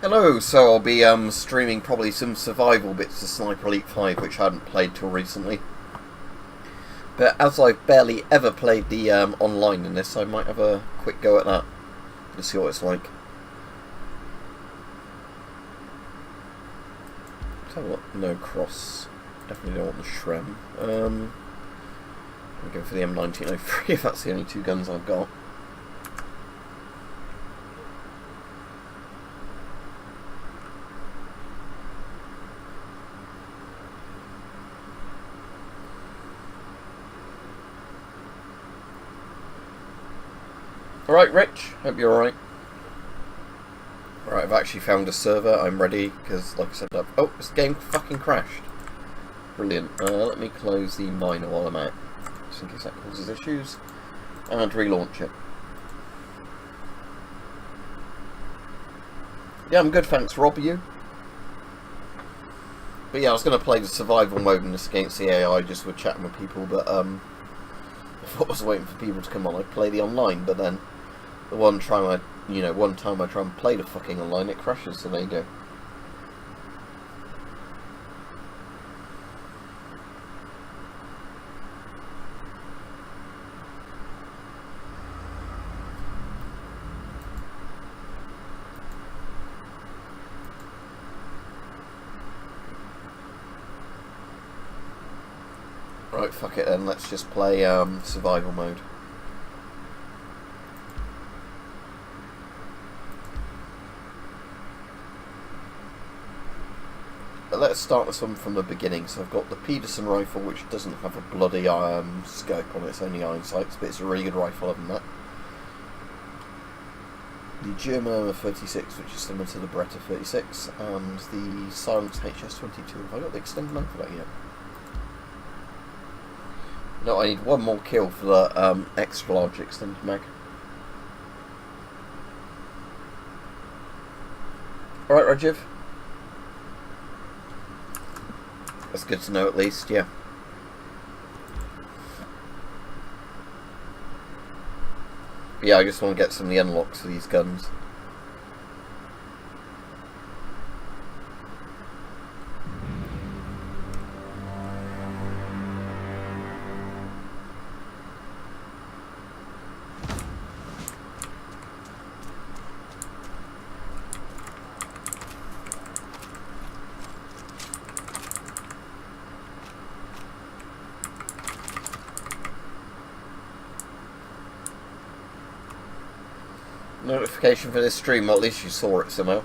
Hello, so I'll be streaming probably some survival bits of Sniper Elite 5, which I hadn't played till recently. But as I've barely ever played the online in this, I might have a quick go at that to see what it's like. Let's have a look. No cross. Definitely don't want the Shrem. I'll go for the M1903 if that's the only two guns I've got. Alright, Rich, hope you're alright. Alright, I've actually found a server, I'm ready, because like I said, oh, this game fucking crashed. Brilliant. Let me close the miner while I'm out, just in case that causes issues, and relaunch it. Yeah, I'm good, thanks, Rob, you? But yeah, I was going to play the survival mode in this against the AI, just with chatting with people, but I thought I was waiting for people to come on, I'd play the online, but then the one time I try and play the fucking online, it crashes, so there you go. Right, fuck it then, let's just play survival mode. But let's start this one from the beginning. So I've got the Peterson rifle, which doesn't have a bloody scope on it, it's only iron sights, but it's a really good rifle other than that. The German M36, which is similar to the Beretta 36, and the Silence HS22. Have I got the extended mag for that yet? No, I need one more kill for the extra large extended mag. Alright, Rajiv. That's good to know at least, yeah. Yeah, I just want to get some of the unlocks for these guns. Notification for this stream, at least you saw it somehow.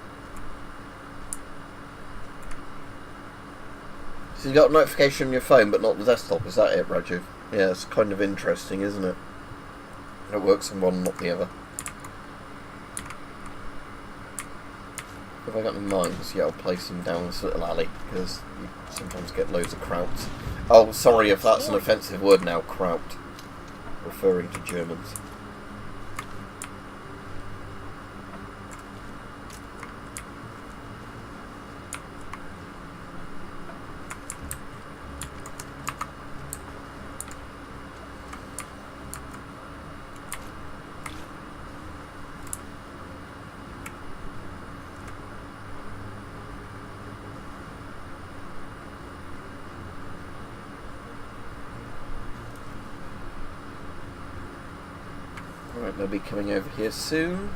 So you got a notification on your phone but not the desktop, is that it, Rajiv? Yeah, it's kind of interesting, isn't it? It works on one, not the other. Have I got any mines? Yeah, I'll place them down this little alley, because you sometimes get loads of krauts. Oh, sorry if that's an offensive word now, kraut. Referring to Germans. Right, they'll be coming over here soon.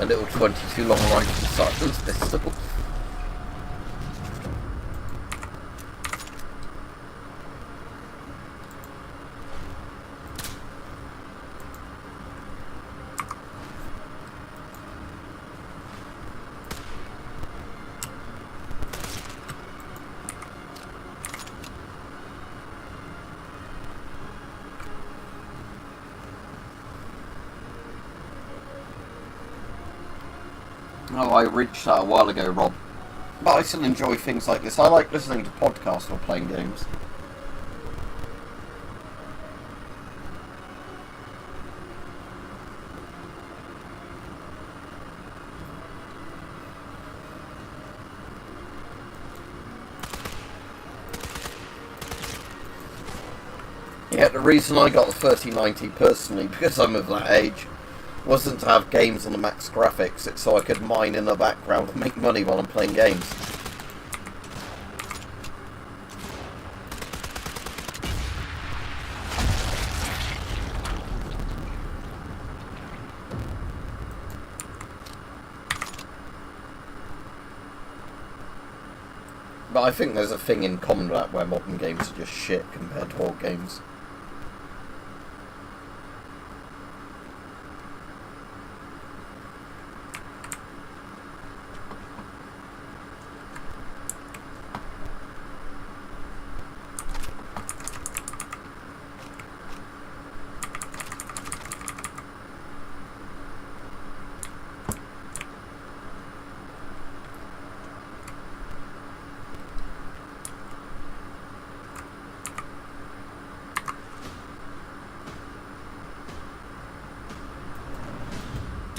A little 22 long rifle silence pistol. Oh, I reached that a while ago, Rob. But I still enjoy things like this. I like listening to podcasts or playing games. Yeah, the reason I got the 3090 personally, because I'm of that age, wasn't to have games on the max graphics, it's so I could mine in the background and make money while I'm playing games. But I think there's a thing in common with that where modern games are just shit compared to old games.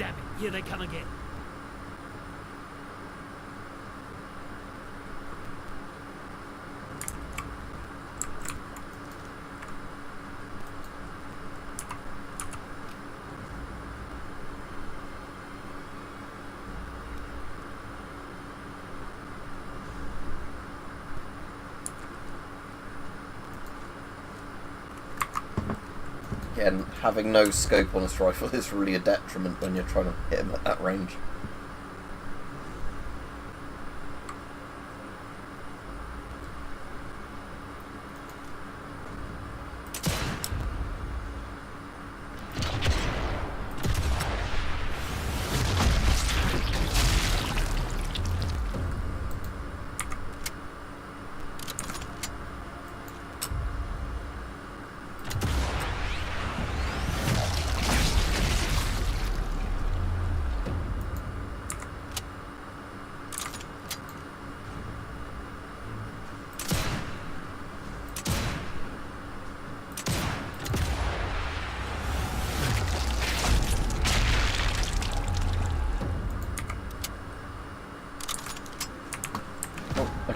Damn it, here they come again. Again, having no scope on this rifle is really a detriment when you're trying to hit him at that range.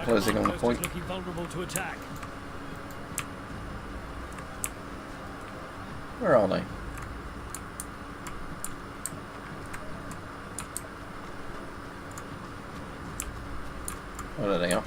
Closing on the point. Looking vulnerable to attack. Where are they? Oh, there they are.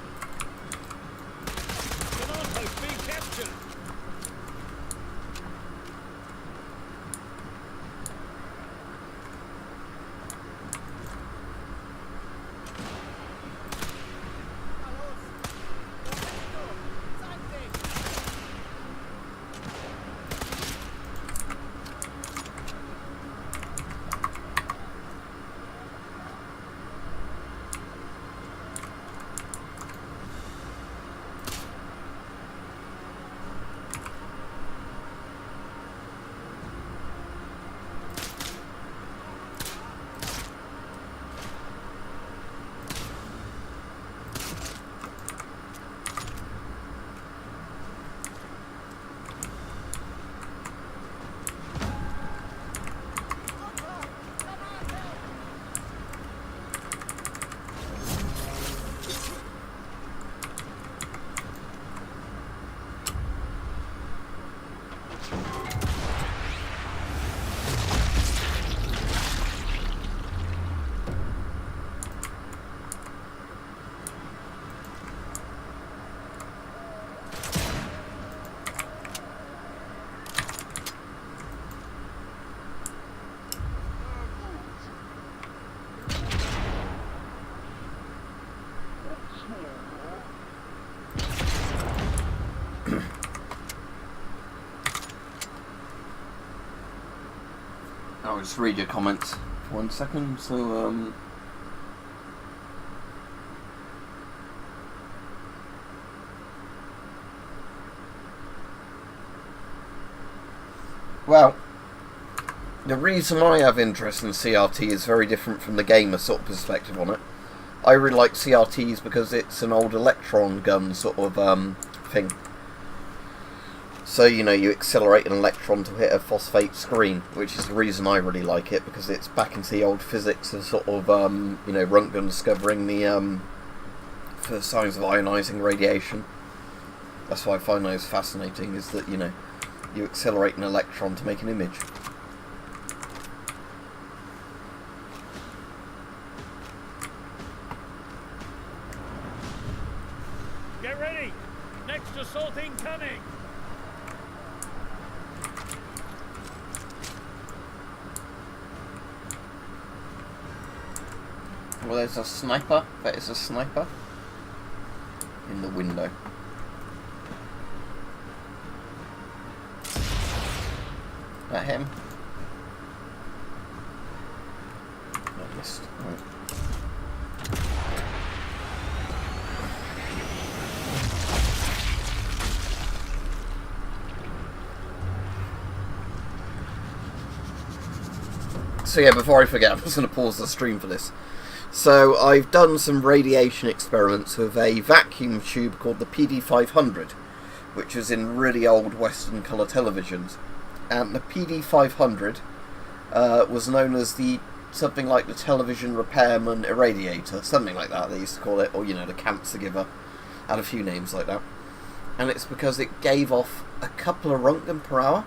I'll just read your comments for 1 second. So, well, the reason I have interest in CRT is very different from the gamer sort of perspective on it. I really like CRTs because it's an old electron gun sort of thing. So, you know, you accelerate an electron to hit a phosphate screen, which is the reason I really like it, because it's back into the old physics of sort of, you know, Röntgen discovering the first signs of ionizing radiation. That's why I find those fascinating, is that, you know, you accelerate an electron to make an image. Get ready! Next assault incoming! Well, there's a sniper. That is a sniper. In the window. That him? I missed. Right. So yeah, before I forget, I'm just going to pause the stream for this. So I've done some radiation experiments with a vacuum tube called the PD500, which is in really old Western colour televisions. And the PD500 was known as the something like the television repairman irradiator, something like that they used to call it, or, you know, the cancer giver. Had a few names like that. And it's because it gave off a couple of Röntgen per hour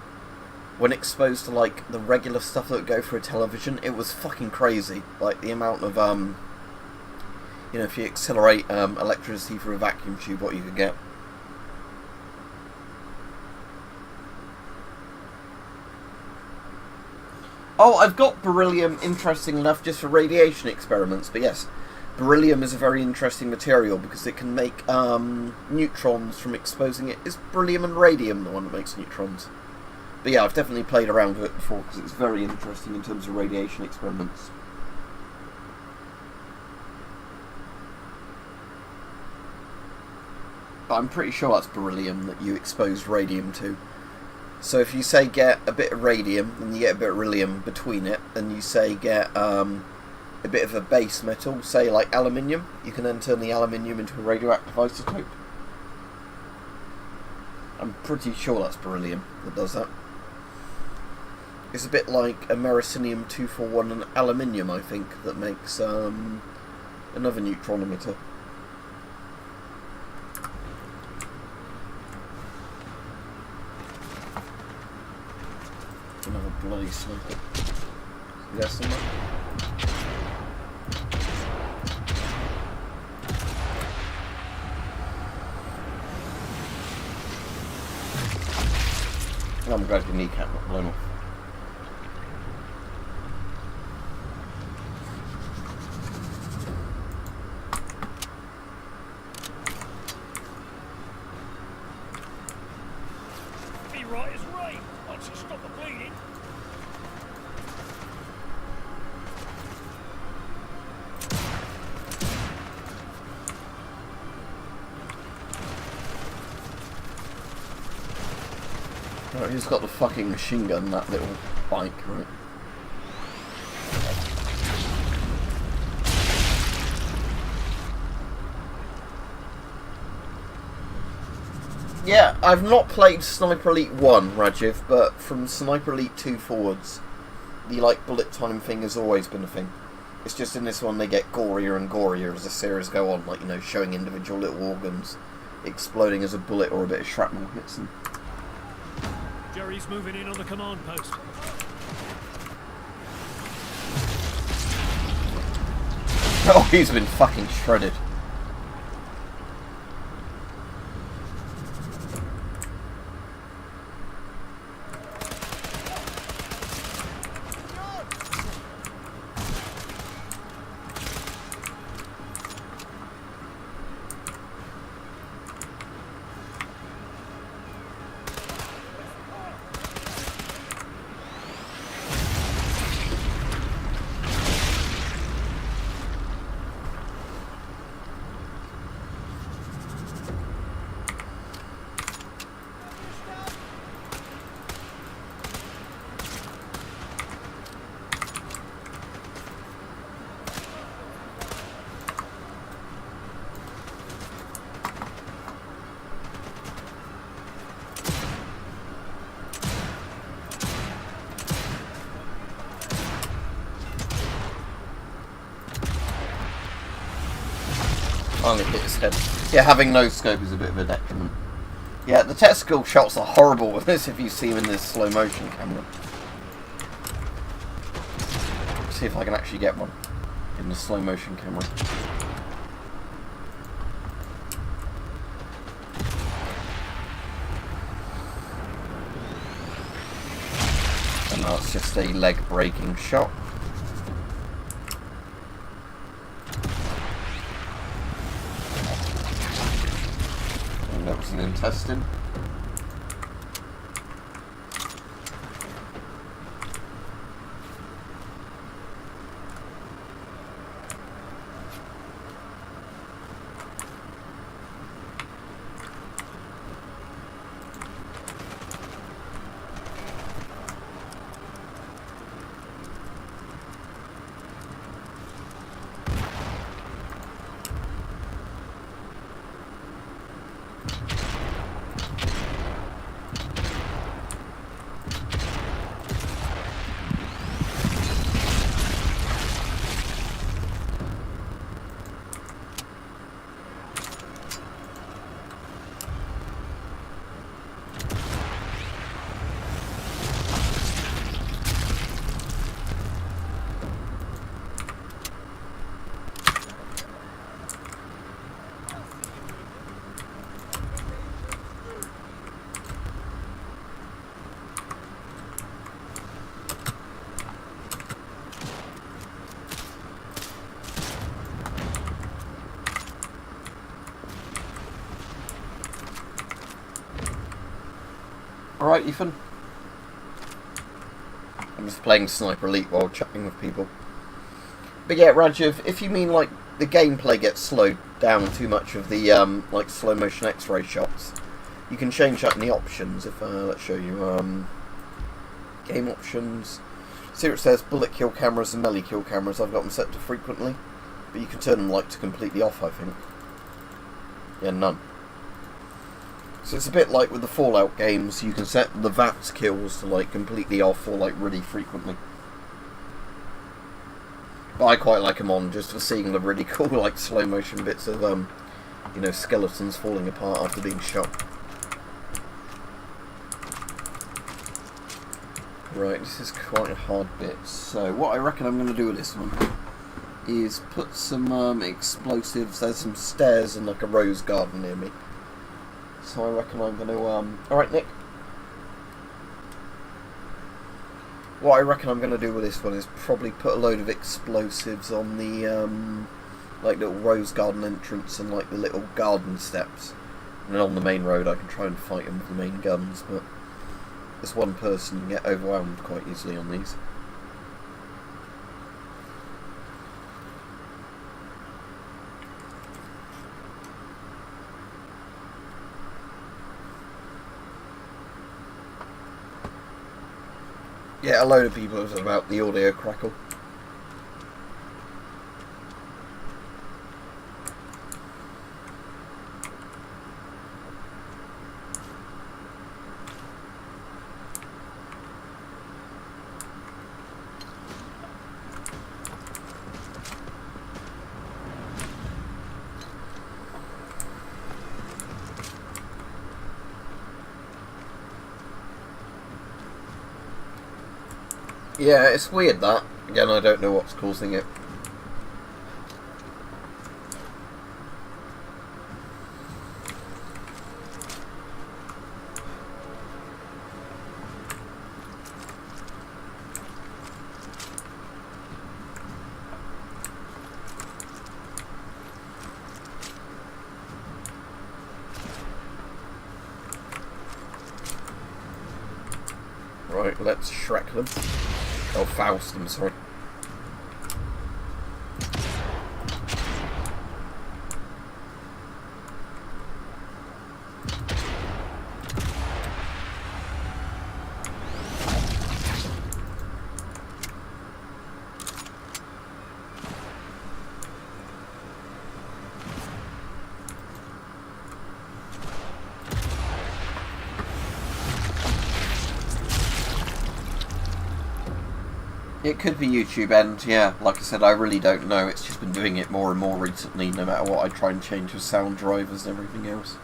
when exposed to, like, the regular stuff that would go through a television. It was fucking crazy. Like, the amount of, you know, if you accelerate electricity through a vacuum tube, what you could get. Oh, I've got beryllium, interesting enough, just for radiation experiments, but yes, beryllium is a very interesting material because it can make neutrons from exposing it. Is beryllium and radium the one that makes neutrons? But yeah, I've definitely played around with it before because it's very interesting in terms of radiation experiments. But I'm pretty sure that's beryllium that you expose radium to. So if you say get a bit of radium and you get a bit of beryllium between it, and you say get a bit of a base metal, say like aluminium, you can then turn the aluminium into a radioactive isotope. I'm pretty sure that's beryllium that does that. It's a bit like americium-241 and aluminium, I think, that makes another neutron emitter. Another bloody sniper. Is there someone? Oh, I'm glad your kneecap got blown off. Be right as rain once you stop the bleeding. Right, he's got the fucking machine gun, that little bike, right? Yeah, I've not played Sniper Elite 1, Rajiv, but from Sniper Elite 2 forwards, the, like, bullet time thing has always been a thing. It's just in this one they get gorier and gorier as the series go on, like, you know, showing individual little organs exploding as a bullet or a bit of shrapnel hits them. Jerry's moving in on the command post. Oh, he's been fucking shredded. finally hit his head. Yeah, having no scope is a bit of a detriment. Yeah, the testicle shots are horrible with this if you see them in this slow motion camera. Let's see if I can actually get one in the slow motion camera. And that's just a leg breaking shot. And that was an intestine. Alright, Ethan. I'm just playing Sniper Elite while chatting with people. But yeah, Rajiv, if you mean like the gameplay gets slowed down too much of the like slow motion X-ray shots, you can change that in the options. If let's show you game options. See where it says bullet kill cameras and melee kill cameras. I've got them set to frequently, but you can turn them like to completely off, I think. Yeah, none. So it's a bit like with the Fallout games, you can set the VATS kills to like completely off or like really frequently. But I quite like them on just for seeing the really cool like slow motion bits of you know, skeletons falling apart after being shot. Right, this is quite a hard bit. So what I reckon I'm going to do with this one is put some explosives. There's some stairs and like a rose garden near me. So I reckon I'm going to, alright Nick. What I reckon I'm going to do with this one is probably put a load of explosives on the, like little rose garden entrance and like the little garden steps. And then on the main road I can try and fight them with the main guns, but as one person you can get overwhelmed quite easily on these. Yeah, a load of people have said about the audio crackle. Yeah, it's weird that. Again, I don't know what's causing it. Right, let's Shrek them. Oh, Faust, I'm sorry. It could be YouTube, and yeah, like I said, I really don't know. It's just been doing it more and more recently, no matter what I try and change with sound drivers and everything else.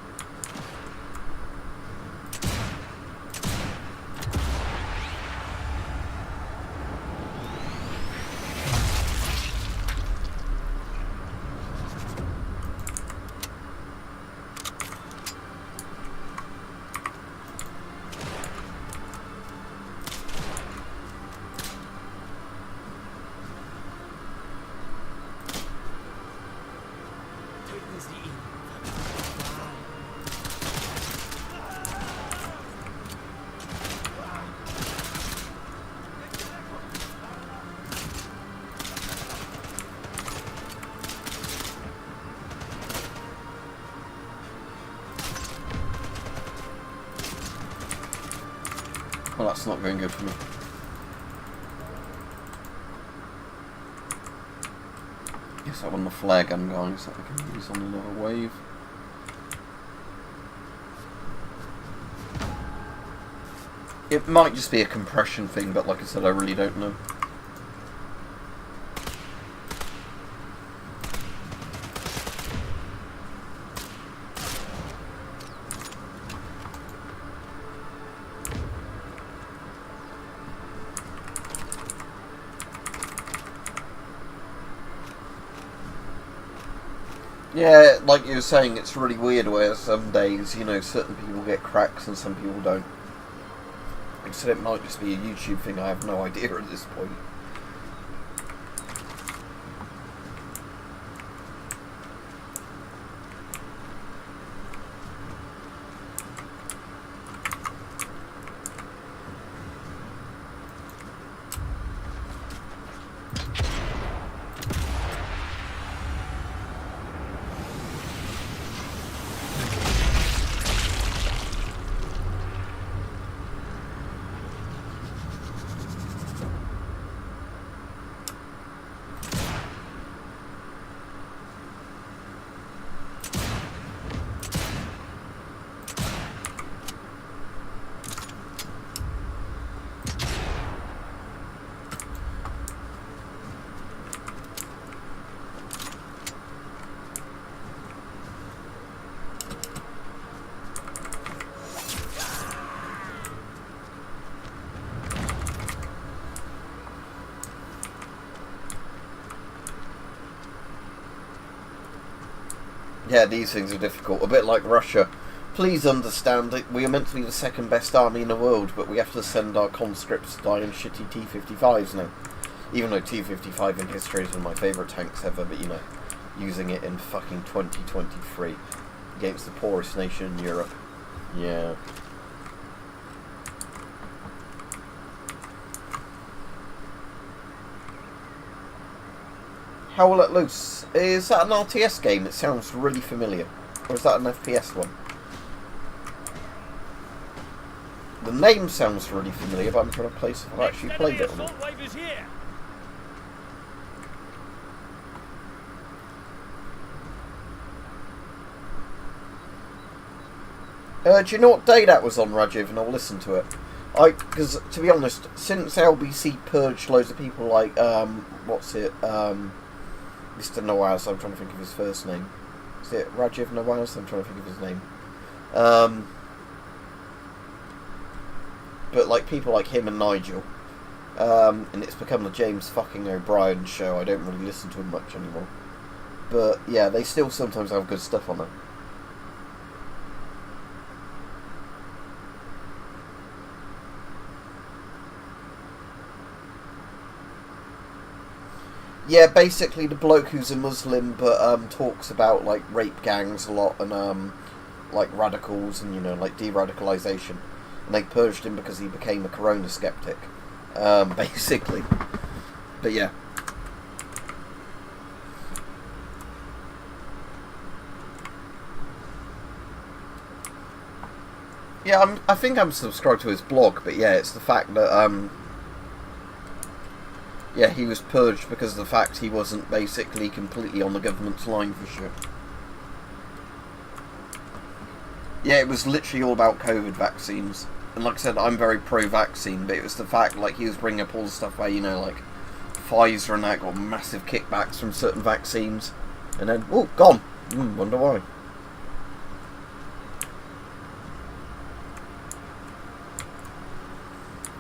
Well, that's not going good for me. Guess I want the flare gun, guys, that I can use on another wave. It might just be a compression thing, but like I said, I really don't know. Yeah, like you were saying, it's really weird where some days, you know, certain people get cracks and some people don't. Like I said, it might just be a YouTube thing, I have no idea at this point. Yeah, these things are difficult. A bit like Russia. Please understand that we are meant to be the second best army in the world, but we have to send our conscripts to die in shitty T-55s now. Even though T-55 in history is one of my favourite tanks ever, but you know, using it in fucking 2023 against the poorest nation in Europe. Yeah. How Will Let Loose? Is that an RTS game? It sounds really familiar. Or is that an FPS one? The name sounds really familiar, but I'm trying to place if I've actually played it or not. Do you know what day that was on, Rajiv? And I'll listen to it. Because, to be honest, since LBC purged loads of people like, Mr. Nawaz, I'm trying to think of his first name. Is it Rajiv Nawaz? I'm trying to think of his name. But like people like him and Nigel, and it's become the James fucking O'Brien show. I don't really listen to him much anymore. But yeah, they still sometimes have good stuff on it. Yeah, basically the bloke who's a Muslim but talks about like rape gangs a lot and like radicals and, you know, like de-radicalisation. And they purged him because he became a corona skeptic, basically. But yeah. Yeah, I think I'm subscribed to his blog, but yeah, it's the fact that yeah, he was purged because of the fact he wasn't basically completely on the government's line for shit. Yeah, it was literally all about COVID vaccines. And like I said, I'm very pro-vaccine, but it was the fact, like, he was bringing up all the stuff where, you know, like, Pfizer and that got massive kickbacks from certain vaccines. And then, oh, gone. Wonder why.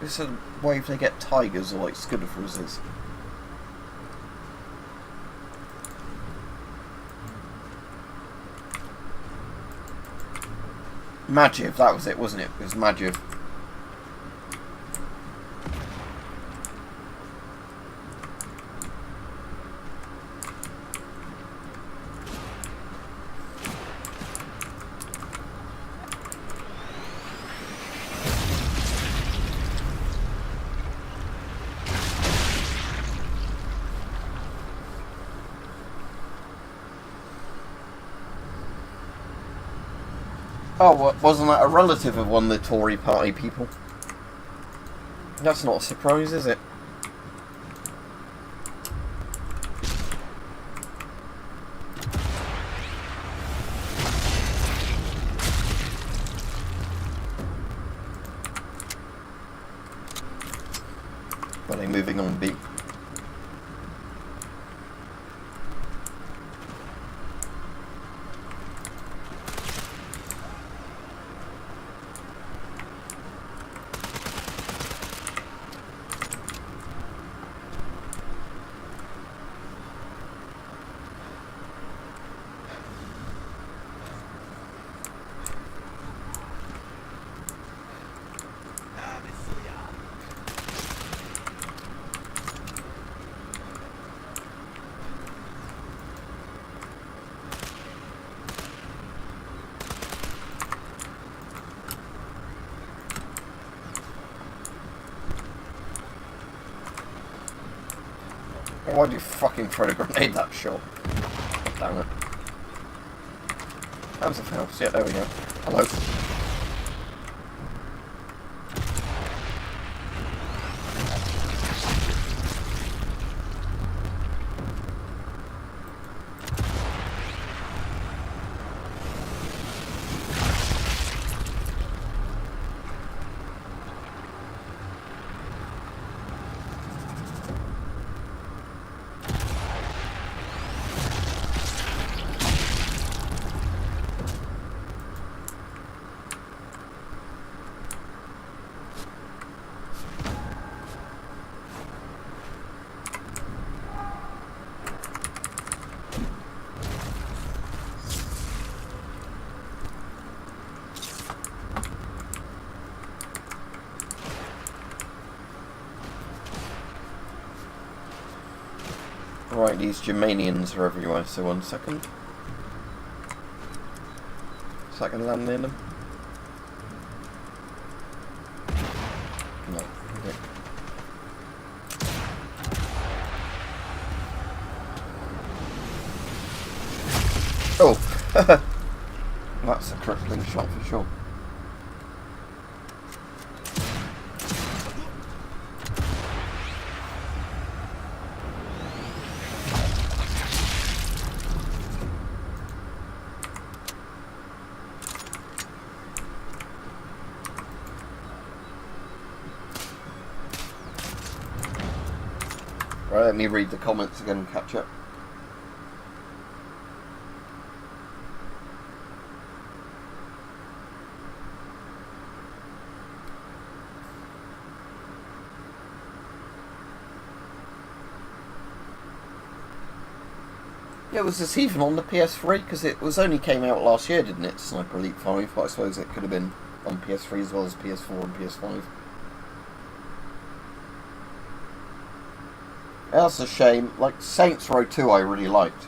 It's a way if they get tigers or, like, Scudderfruzzes. Magiv, that was it, wasn't it? It was Magiv. Oh, wasn't that a relative of one of the Tory party people? That's not a surprise, is it? Are they moving on B? Why'd you fucking throw a grenade that short? Damn it. That was a house. Yeah, there we go. Hello. Right, these Germanians are everywhere, so 1 second. Is that going to land near them? No. Okay. Oh! That's a crippling shot for sure. Right, let me read the comments again and catch up. Yeah, was this even on the PS3? Because it was only came out last year, didn't it? Sniper Elite 5, but I suppose it could have been on PS3 as well as PS4 and PS5. That's a shame. Like, Saints Row 2 I really liked.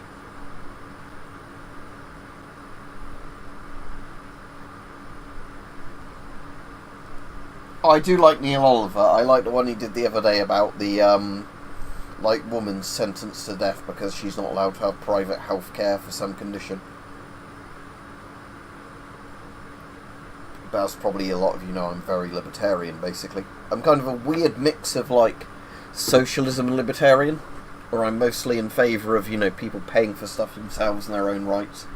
I do like Neil Oliver. I like the one he did the other day about the, like, woman sentenced to death because she's not allowed to have private health care for some condition. But as probably a lot of you know, I'm very libertarian, basically. I'm kind of a weird mix of, like, socialism and libertarian, where I'm mostly in favour of, you know, people paying for stuff themselves in their own rights.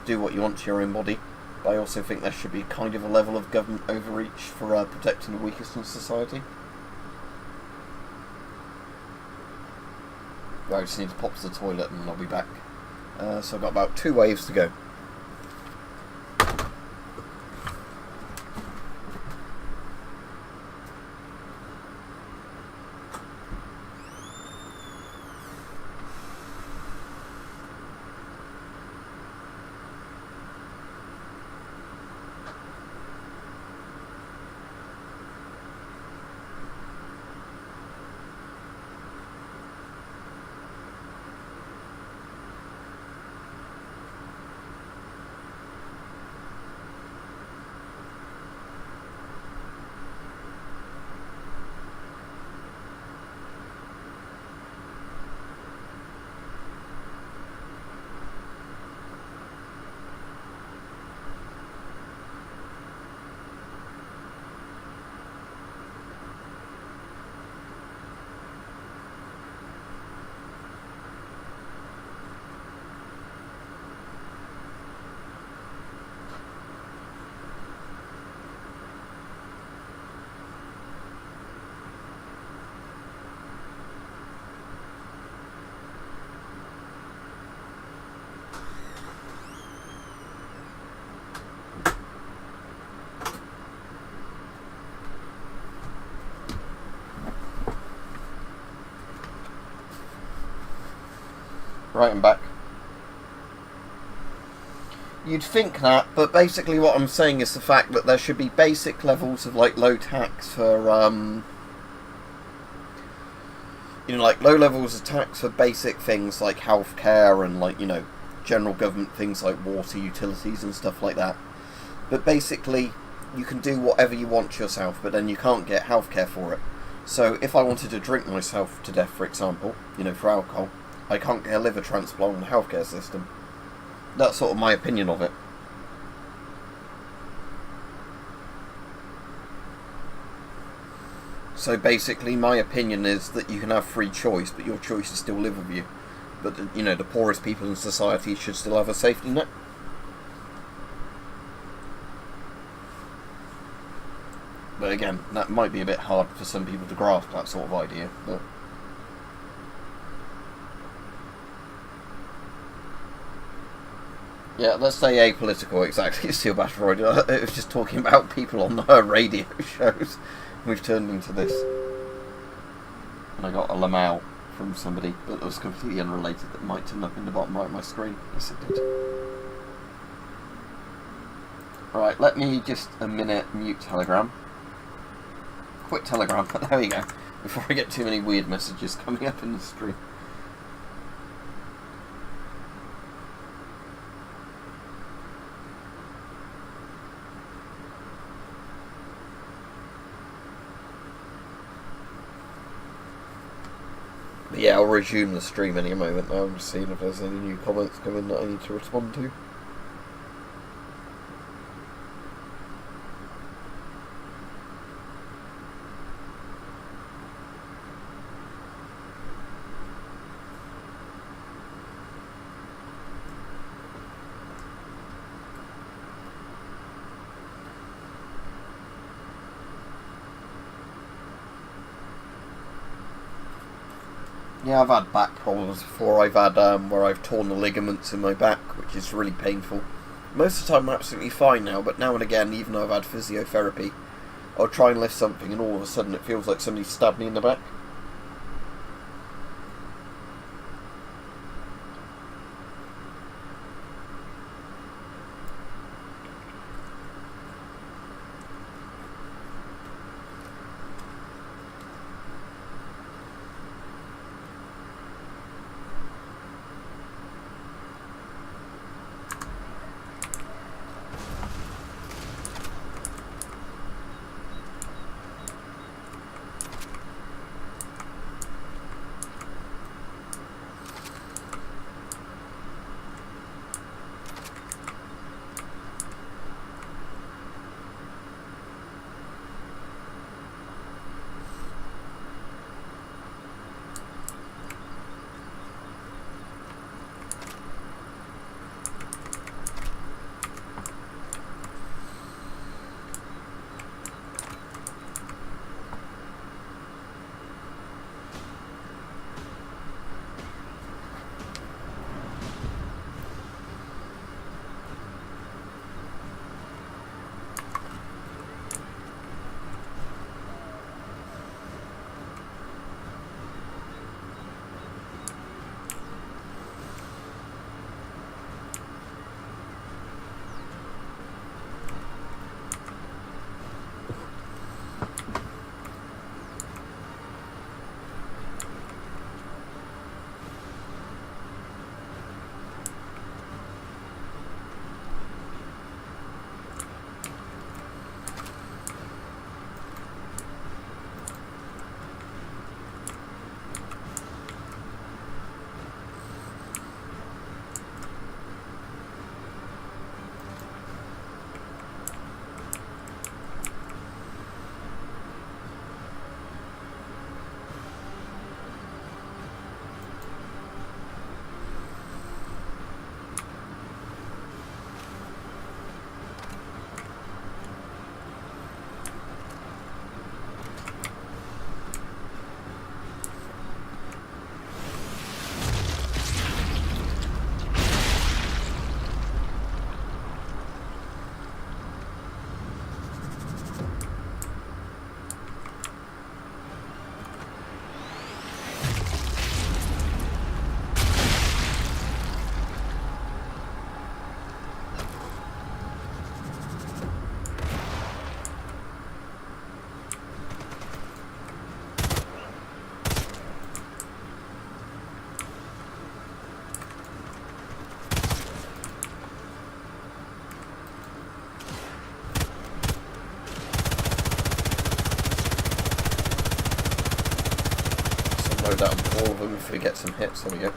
Do what you want to your own body. But I also think there should be kind of a level of government overreach for protecting the weakest in society. Right, I just need to pop to the toilet and I'll be back. So I've got about 2 waves to go. Right, I'm back. You'd think that, but basically what I'm saying is the fact that there should be basic levels of, like, low tax for, you know, like, low levels of tax for basic things like healthcare and, like, you know, general government things like water, utilities and stuff like that. But basically, you can do whatever you want to yourself, but then you can't get healthcare for it. So if I wanted to drink myself to death, for example, you know, for alcohol, I can't get a liver transplant in the healthcare system. That's sort of my opinion of it. So basically, my opinion is that you can have free choice, but your choices still live with you. But, you know, the poorest people in society should still have a safety net. But again, that might be a bit hard for some people to grasp, that sort of idea. But yeah, let's stay apolitical, exactly. Steel Battle Royale. It was just talking about people on her radio shows. We've turned into this. And I got a Lamau from somebody, but it was completely unrelated. That might turn up in the bottom right of my screen. Yes, it did. Right, let me just a minute mute Telegram. Quit Telegram, there we go. Before I get too many weird messages coming up in the stream. But yeah, I'll resume the stream any moment now. I'm just seeing if there's any new comments coming that I need to respond to. Yeah, I've had back problems before. I've had where I've torn the ligaments in my back, which is really painful. Most of the time I'm absolutely fine now, but now and again, even though I've had physiotherapy, I'll try and lift something and all of a sudden it feels like somebody stabbed me in the back. load out all of them if we get some hits. There we go.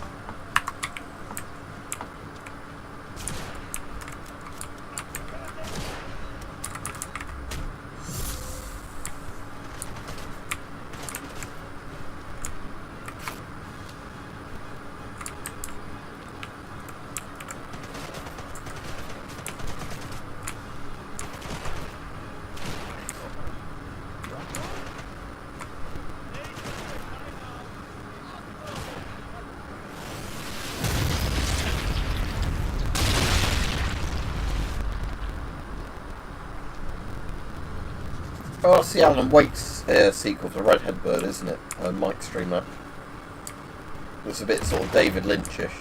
Oh, it's the Alan Wake's sequel to Redhead Bird, isn't it? Mike Streamer. It's a bit sort of David Lynch-ish.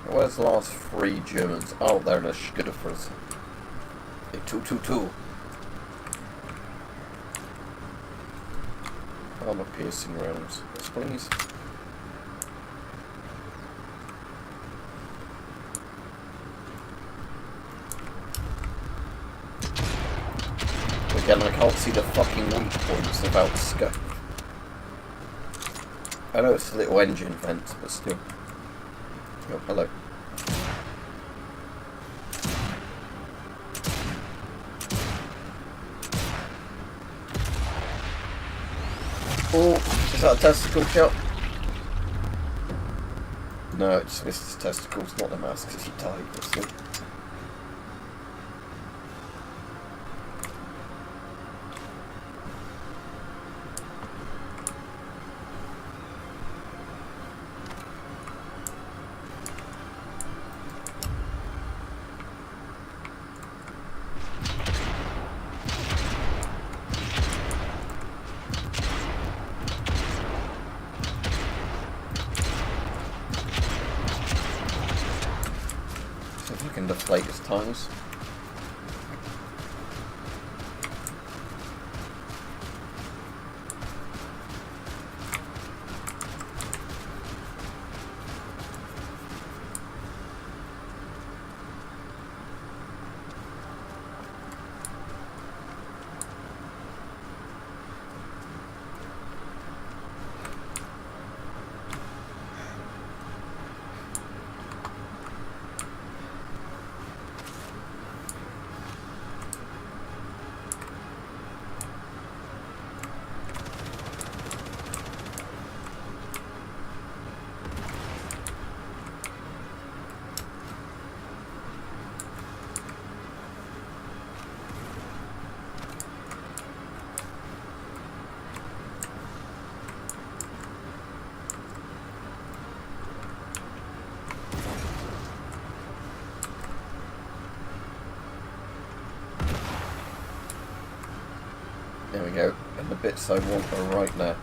Where's the last 3 Germans? Oh, they're in a Skudder for us. A 222. Armor piercing rounds. Yes, please. Again, I can't see the fucking weak points about scope. I know it's a little engine vent, but still. Oh, hello. Oh, is that a testicle shot? No, it just missed his testicles, not the mouse, because he died, listening. Deflate his tires. There we go, and the bits I want are right there.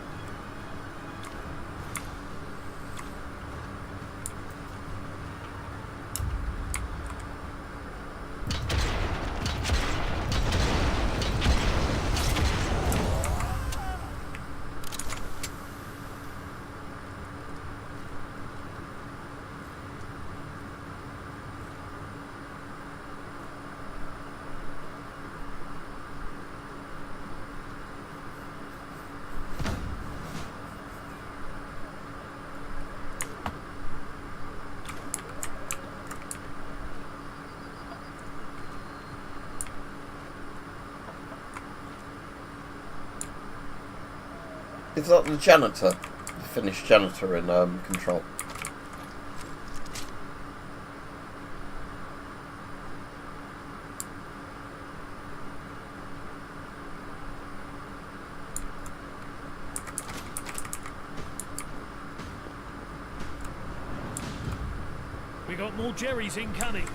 Is that the janitor? The Finnish janitor in Control. We got more Jerrys incoming.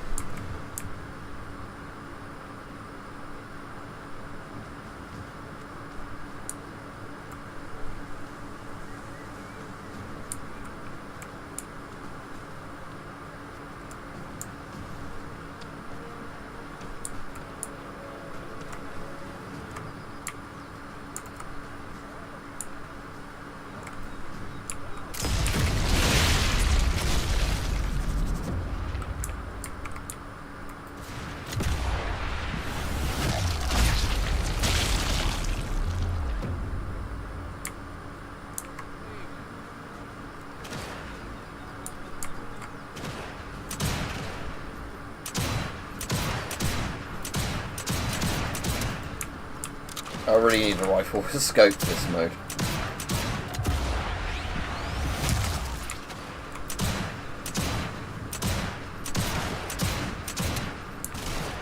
I really need a rifle with a scope for this mode.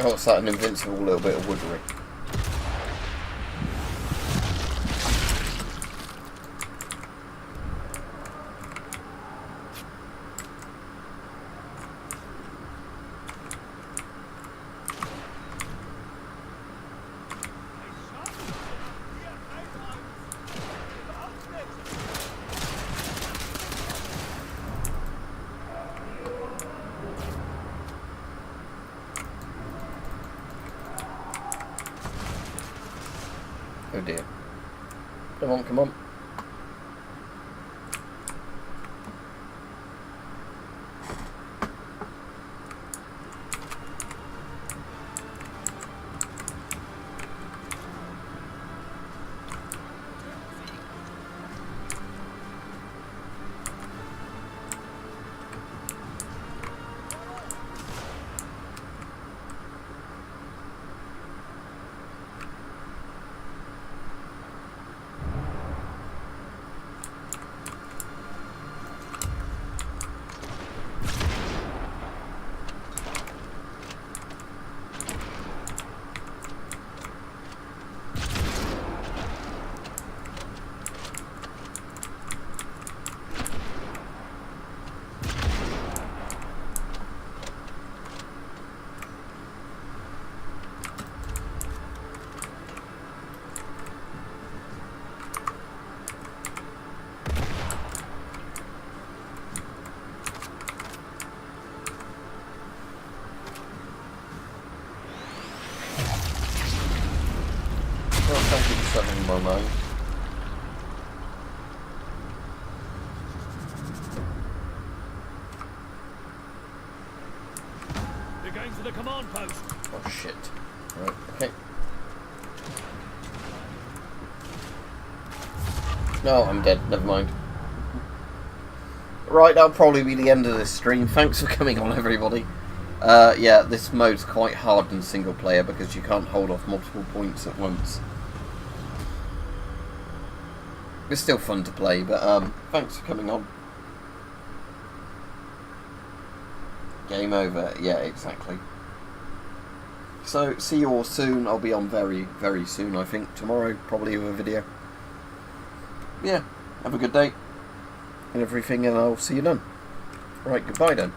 Oh, it's like an invincible little bit of woodwork. Oh dear. Come on, come on. Thank you for setting my mind. They're going for the command post. Oh shit. Right, okay. No, I'm dead. Never mind. Right, that'll probably be the end of this stream. Thanks for coming on, everybody. Yeah, this mode's quite hard in single player because you can't hold off multiple points at once. It's still fun to play, but thanks for coming on. Game over. Yeah, exactly. So, see you all soon. I'll be on very, very soon, I think. Tomorrow, probably with a video. Yeah, have a good day and everything, and I'll see you then. Right, goodbye then.